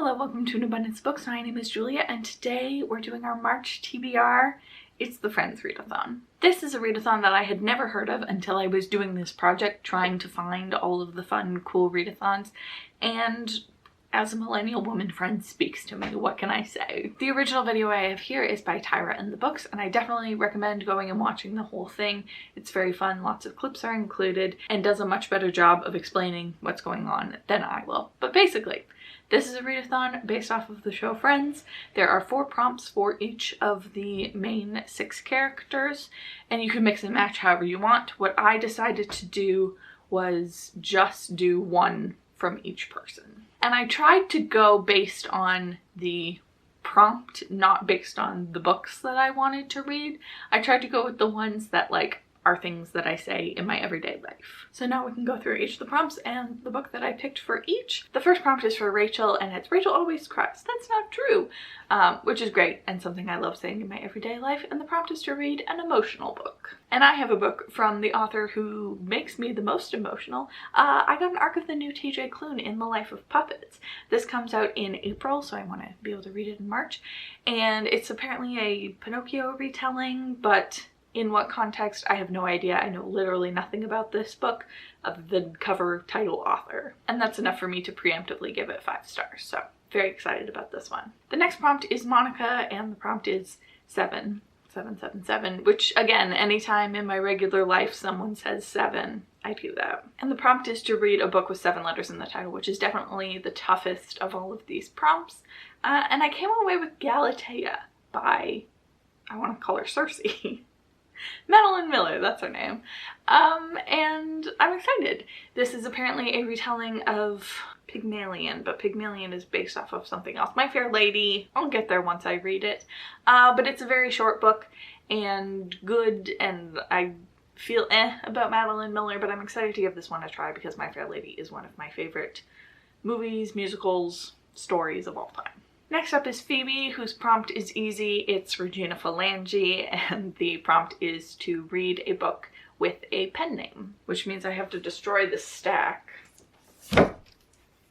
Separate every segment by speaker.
Speaker 1: Hello, welcome to An Abundance of Books. My name is Julia, and today we're doing our March TBR. It's the Friends Readathon. This is a readathon that I had never heard of until I was doing this project trying to find all of the fun, cool readathons, and as a millennial woman, Friends speaks to me. What can I say? The original video I have here is by Tyra and the Books, and I definitely recommend going and watching the whole thing. It's very fun, lots of clips are included, and does a much better job of explaining what's going on than I will. But basically, this is a readathon based off of the show Friends. There are 4 prompts for each of the main 6 characters, and you can mix and match however you want. What I decided to do was just do one from each person. And I tried to go based on the prompt, not based on the books that I wanted to read. I tried to go with the ones that are things that I say in my everyday life. So now we can go through each of the prompts and the book that I picked for each. The first prompt is for Rachel, and it's "Rachel always cries." That's not true, which is great and something I love saying in my everyday life. And the prompt is to read an emotional book. And I have a book from the author who makes me the most emotional. I got an arc of the new TJ Klune, In the Life of Puppets. This comes out in April, so I want to be able to read it in March. And it's apparently a Pinocchio retelling, but in what context, I have no idea. I know literally nothing about this book other than cover, title, author. And that's enough for me to preemptively give it 5 stars, so very excited about this one. The next prompt is Monica, and the prompt is 777, which again, anytime in my regular life someone says 7, I do that. And the prompt is to read a book with 7 letters in the title, which is definitely the toughest of all of these prompts. And I came away with Galatea by, I want to call her Cersei. Madeline Miller, that's her name. And I'm excited. This is apparently a retelling of Pygmalion, but Pygmalion is based off of something else. My Fair Lady, I'll get there once I read it. But it's a very short book and good, and I feel about Madeline Miller, but I'm excited to give this one a try because My Fair Lady is one of my favorite movies, musicals, stories of all time. Next up is Phoebe, whose prompt is easy. It's Regina Phalange, and the prompt is to read a book with a pen name, which means I have to destroy the stack. And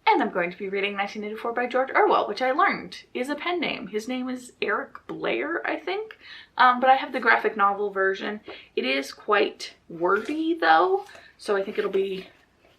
Speaker 1: I'm going to be reading 1984 by George Orwell, which I learned is a pen name. His name is Eric Blair, I think, but I have the graphic novel version. It is quite wordy though, so I think it'll be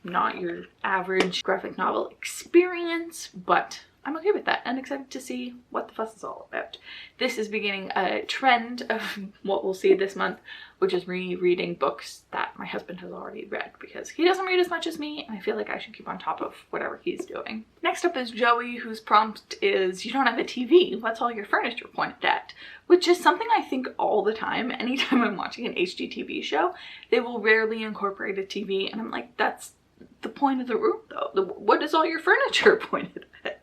Speaker 1: not your average graphic novel experience, but I'm okay with that and excited to see what the fuss is all about. This is beginning a trend of what we'll see this month, which is rereading books that my husband has already read because he doesn't read as much as me, and I feel like I should keep on top of whatever he's doing. Next up is Joey, whose prompt is, "You don't have a TV, what's all your furniture pointed at?" Which is something I think all the time. Anytime I'm watching an HGTV show, they will rarely incorporate a TV, and I'm like, that's the point of the room though. What is all your furniture pointed at?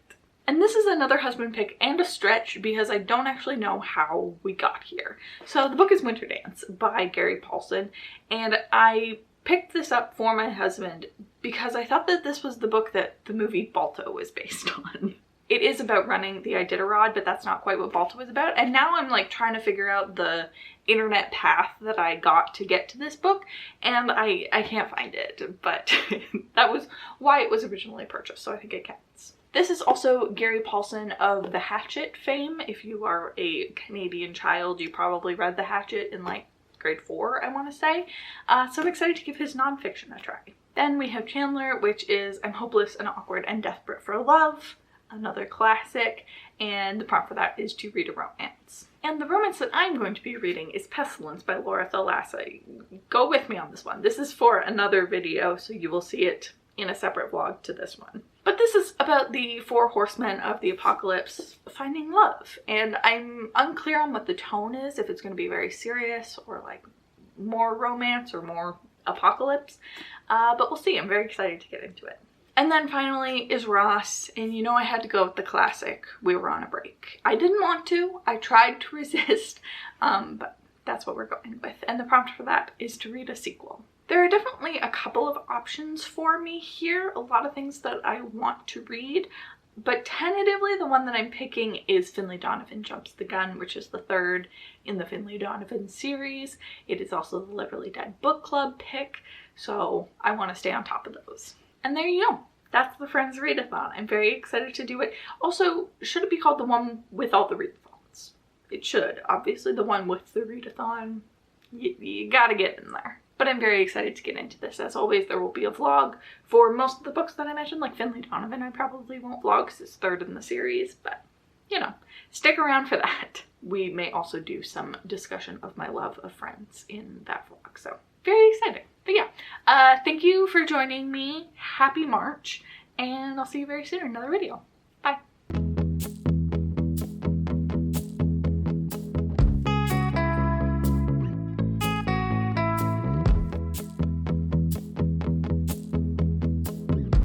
Speaker 1: And this is another husband pick and a stretch because I don't actually know how we got here. So the book is Winterdance by Gary Paulsen, and I picked this up for my husband because I thought that this was the book that the movie Balto was based on. It is about running the Iditarod, but that's not quite what Balto was about. And now I'm like trying to figure out the internet path that I got to get to this book, and I can't find it, but that was why it was originally purchased, so I think it counts. This is also Gary Paulsen of the Hatchet fame. If you are a Canadian child, you probably read The Hatchet in like grade 4, I want to say. So I'm excited to give his nonfiction a try. Then we have Chandler, which is I'm hopeless and awkward and desperate for love, another classic, and the prompt for that is to read a romance. And the romance that I'm going to be reading is Pestilence by Thalassa. Go with me on this one. This is for another video, so you will see it in a separate vlog to this one. But this is about the 4 horsemen of the apocalypse finding love, and I'm unclear on what the tone is, if it's going to be very serious or like more romance or more apocalypse, but we'll see. I'm very excited to get into it. And then finally is Ross, and you know I had to go with the classic, We Were on a Break. I didn't want to, I tried to resist, but that's what we're going with, and the prompt for that is to read a sequel. There are definitely a couple of options for me here, a lot of things that I want to read, but tentatively the one that I'm picking is Finlay Donovan Jumps the Gun, which is the 3rd in the Finlay Donovan series. It is also the Literally Dead book club pick, so I want to stay on top of those. And there you go. that's the Friends Readathon. I'm very excited to do it. Also, should it be called the one with all the readathons? It should. Obviously, the one with the readathon, you gotta get in there. But I'm very excited to get into this. As always, there will be a vlog for most of the books that I mentioned, like Finlay Donovan. I probably won't vlog because it's third in the series, but you know, stick around for that. We may also do some discussion of my love of Friends in that vlog, so very exciting. But yeah, thank you for joining me. Happy March, and I'll see you very soon in another video.